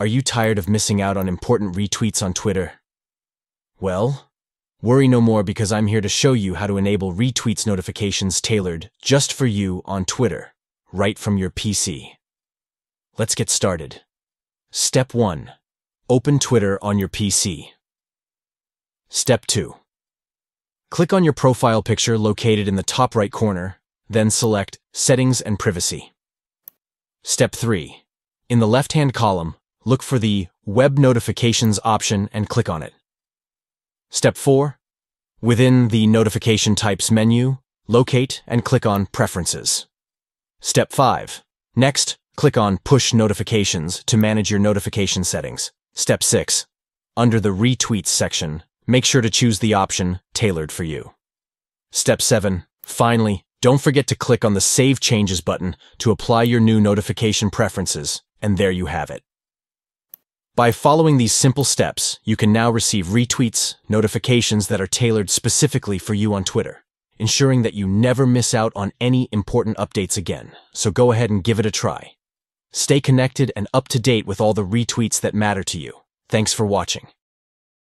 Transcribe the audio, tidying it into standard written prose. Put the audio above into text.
Are you tired of missing out on important retweets on Twitter? Well, worry no more because I'm here to show you how to enable retweets notifications tailored just for you on Twitter, right from your PC. Let's get started. Step 1. Open Twitter on your PC. Step 2. Click on your profile picture located in the top right corner, then select Settings and Privacy. Step 3. In the left-hand column, look for the Web Notifications option and click on it. Step 4. Within the Notification Types menu, locate and click on Preferences. Step 5. Next, click on Push Notifications to manage your notification settings. Step 6. Under the Retweets section, make sure to choose the option tailored for you. Step 7. Finally, don't forget to click on the Save Changes button to apply your new notification preferences, and there you have it. By following these simple steps, you can now receive retweets, notifications that are tailored specifically for you on Twitter, ensuring that you never miss out on any important updates again. So go ahead and give it a try. Stay connected and up to date with all the retweets that matter to you. Thanks for watching.